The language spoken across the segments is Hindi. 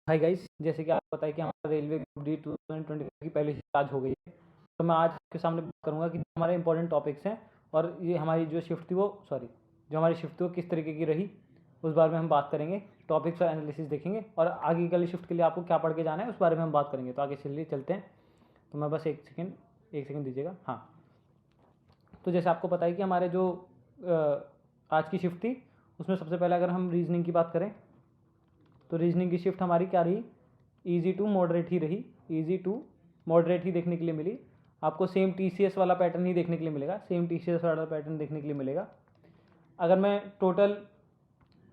हाय गाइस, जैसे कि आपको पता है कि हमारा रेलवे ग्रुप डी 2025 की पहली शिफ्ट आज हो गई है। तो मैं आज आपके सामने बात करूंगा कि हमारे इंपॉर्टेंट टॉपिक्स हैं और ये हमारी जो शिफ्ट थी वो जो हमारी शिफ्ट थी वो किस तरीके की रही, उस बारे में हम बात करेंगे। टॉपिक्स और एनालिसिस देखेंगे और आगे वाली शिफ्ट के लिए आपको क्या पढ़ के जाना है उस बारे में हम बात करेंगे। तो आगे चलिए चलते हैं। तो मैं बस एक सेकेंड दीजिएगा। हाँ, तो जैसे आपको पता है कि हमारे जो आज की शिफ्ट थी उसमें सबसे पहले अगर हम रीजनिंग की बात करें तो रीजनिंग की शिफ्ट हमारी क्या रही, ईजी टू मॉडरेट ही रही। ईजी टू मॉडरेट ही देखने के लिए मिली। आपको सेम टीसीएस वाला पैटर्न ही देखने के लिए मिलेगा, सेम टीसीएस वाला पैटर्न देखने के लिए मिलेगा। अगर मैं टोटल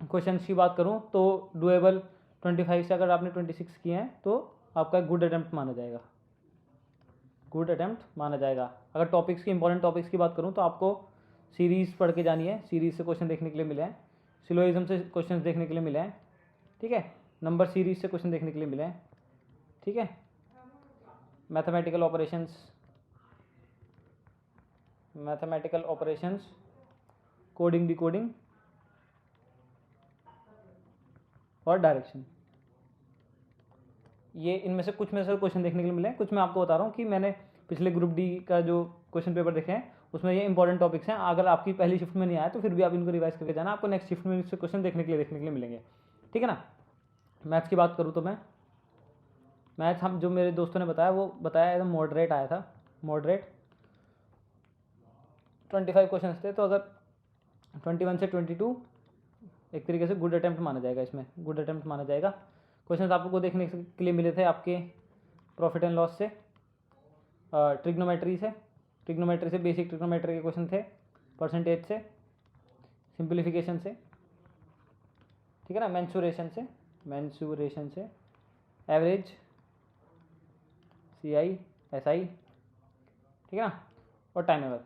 क्वेश्चन की बात करूं तो डुएबल 25 से अगर आपने 26 किए हैं तो आपका गुड अटैम्प्ट माना जाएगा, गुड अटैम्प्ट माना जाएगा। अगर टॉपिक्स की इंपॉर्टेंट टॉपिक्स की बात करूं तो आपको सीरीज़ पढ़ के जानी है, सीरीज़ से क्वेश्चन देखने के लिए मिले हैं, सिलोइज्म से क्वेश्चन देखने के लिए मिले हैं, ठीक है। नंबर सीरीज से क्वेश्चन देखने के लिए मिले हैं, ठीक है। मैथमेटिकल ऑपरेशंस, कोडिंग डिकोडिंग और डायरेक्शन, ये इनमें से कुछ में से क्वेश्चन देखने के लिए मिले हैं। कुछ मैं आपको बता रहा हूँ कि मैंने पिछले ग्रुप डी का जो क्वेश्चन पेपर देखे हैं उसमें ये इंपॉर्टेंट टॉपिक्स हैं। अगर आपकी पहली शिफ्ट में नहीं आया तो फिर भी आप इनको रिवाइज करके जाना, आपको नेक्स्ट शिफ्ट में इससे क्वेश्चन देखने के लिए मिलेंगे, ठीक है ना। मैथ्स की बात करूँ तो मैं मैथ्स हम जो मेरे दोस्तों ने बताया वो बताया एकदम मॉडरेट आया था, मॉडरेट 25 क्वेश्चन थे। तो अगर 21 से 22 एक तरीके से गुड अटैम्प्ट माना जाएगा, इसमें गुड अटैम्प्ट माना जाएगा। क्वेश्चन आपको देखने के लिए मिले थे आपके प्रॉफिट एंड लॉस से, ट्रिग्नोमेट्री से बेसिक ट्रिग्नोमेट्री के क्वेश्चन थे, परसेंटेज से, सिंप्लीफिकेशन से, ठीक है ना, मैंसूरेशन से, एवरेज, CI SI, ठीक है ना, और टाइम एवर।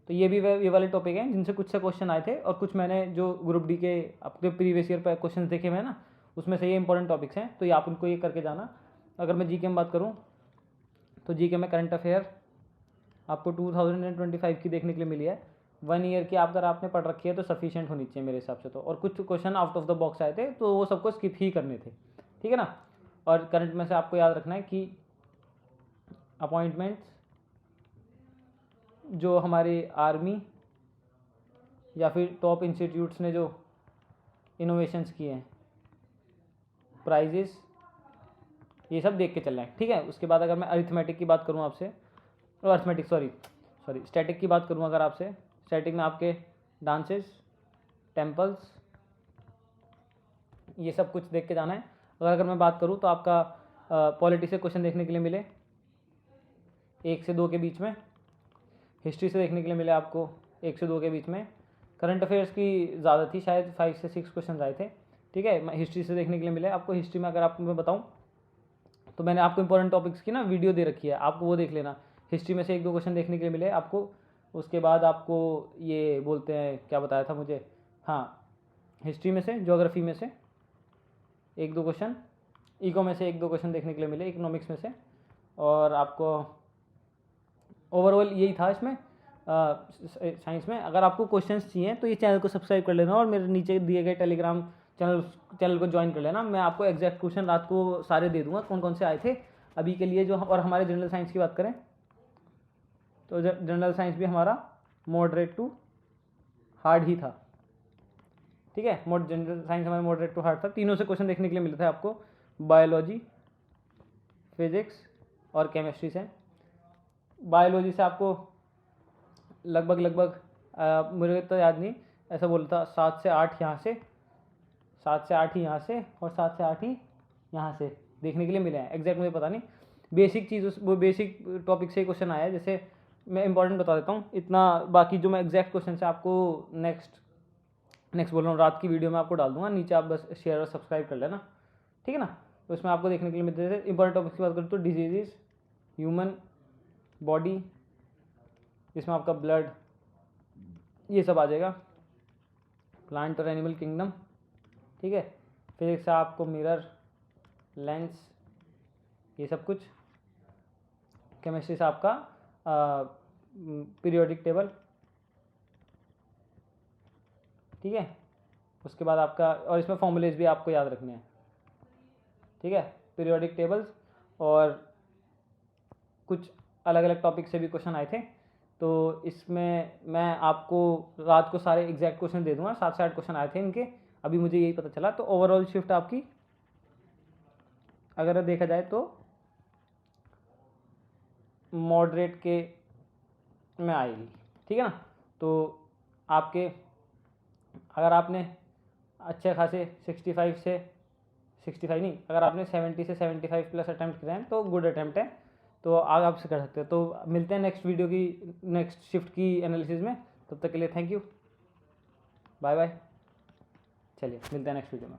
तो ये वाले टॉपिक हैं जिनसे कुछ से क्वेश्चन आए थे और कुछ मैंने जो ग्रुप डी के आपके प्रीवियस ईयर पर क्वेश्चन देखे हुए हैं ना उसमें से ये इंपॉर्टेंट टॉपिक्स हैं, तो ये आप उनको ये करके जाना। अगर मैं जीके में बात करूँ तो जीके में करंट अफेयर आपको 2025 की देखने के लिए मिली है। 1 ईयर की अगर आपने पढ़ रखी है तो सफिशिएंट होनी चाहिए मेरे हिसाब से। तो और कुछ question out of the box आए थे तो वो सबको स्किप ही करने थे, ठीक है ना। और करंट में से आपको याद रखना है कि अपॉइंटमेंट्स जो हमारे आर्मी या फिर टॉप इंस्टीट्यूट्स ने जो इनोवेशंस किए हैं, प्राइजेस, ये सब देख के चलना है, ठीक है। उसके बाद अगर मैं अरिथमेटिक की बात करूँ आपसे, स्टैटिक की बात करूँ अगर आपसे, स्टैटिक में आपके डांसेस, टेम्पल्स, ये सब कुछ देख के जाना है। अगर मैं बात करूँ तो आपका पॉलिटी से क्वेश्चन देखने के लिए मिले 1 से 2 के बीच में, हिस्ट्री से देखने के लिए मिले आपको 1 से 2 के बीच में, करंट अफेयर्स की ज़्यादा थी, शायद 5 से 6 क्वेश्चन आए थे, ठीक है। हिस्ट्री से देखने के लिए मिले आपको। हिस्ट्री में अगर आपको मैं बताऊँ तो मैंने आपको इंपॉर्टेंट टॉपिक्स की ना वीडियो दे रखी है, आपको वो देख लेना। हिस्ट्री में से 1-2 क्वेश्चन देखने के लिए मिले आपको। उसके बाद आपको ये बोलते हैं क्या बताया था मुझे, हाँ, हिस्ट्री में से, ज्योग्राफी में से 1-2 क्वेश्चन, इको में से 1-2 क्वेश्चन देखने के लिए मिले, इकोनॉमिक्स में से। और आपको ओवरऑल यही था इसमें साइंस में। अगर आपको क्वेश्चंस चाहिए तो ये चैनल को सब्सक्राइब कर लेना और मेरे नीचे दिए गए टेलीग्राम चैनल को ज्वाइन कर लेना। मैं आपको एग्जैक्ट क्वेश्चन रात को सारे दे दूंगा कौन कौन से आए थे अभी के लिए जो। और हमारे जनरल साइंस की बात करें तो जनरल साइंस भी हमारा मॉडरेट टू हार्ड ही था, ठीक है। जनरल साइंस हमारा मॉडरेट टू हार्ड था। तीनों से क्वेश्चन देखने के लिए मिलता है आपको, बायोलॉजी, फिजिक्स और केमिस्ट्री से। बायोलॉजी से आपको लगभग मुझे तो याद नहीं, ऐसा बोलता 7 से 8 यहाँ से, 7 से 8 ही यहाँ से और 7 से 8 ही यहाँ से देखने के लिए मिले हैं। एग्जैक्ट मुझे पता नहीं, बेसिक चीज़ वो बेसिक टॉपिक से ही क्वेश्चन आया है। जैसे मैं इंपॉर्टेंट बता देता हूँ इतना, बाकी जो मैं एग्जैक्ट क्वेश्चन से आपको नेक्स्ट बोल रहा हूँ रात की वीडियो में आपको डाल दूंगा नीचे, आप बस शेयर और सब्सक्राइब कर लेना, ठीक है ना। तो इसमें आपको देखने के लिए मिलते थे। इंपॉर्टेंट टॉपिक्स की बात करूँ तो डिजीज़, ह्यूमन बॉडी, जिसमें आपका ब्लड, ये सब आ जाएगा, प्लांट और एनिमल किंगडम, ठीक है। फिजिक्स से आपको मिरर, लेंस, ये सब कुछ। केमिस्ट्री से आपका पीरियोडिक टेबल, ठीक है। उसके बाद आपका, और इसमें फॉर्मूलेज भी आपको याद रखने हैं, ठीक है, पीरियोडिक टेबल्स और कुछ अलग अलग टॉपिक से भी क्वेश्चन आए थे। तो इसमें मैं आपको रात को सारे एग्जैक्ट क्वेश्चन दे दूंगा, 7 से 8 क्वेश्चन आए थे इनके, अभी मुझे यही पता चला। तो ओवरऑल शिफ्ट आपकी अगर देखा जाए तो मॉडरेट के में आएगी, ठीक है ना। तो आपके अगर आपने अच्छे खासे 65 से 65 नहीं, अगर आपने 70 से 75 प्लस अटैम्प्ट करे हैं तो गुड अटैम्प्ट है, तो आगे आपसे कर सकते हो। तो मिलते हैं नेक्स्ट वीडियो की, नेक्स्ट शिफ्ट की एनालिसिस में। तब तक के लिए थैंक यू, बाय बाय। चलिए मिलते हैं नेक्स्ट वीडियो में।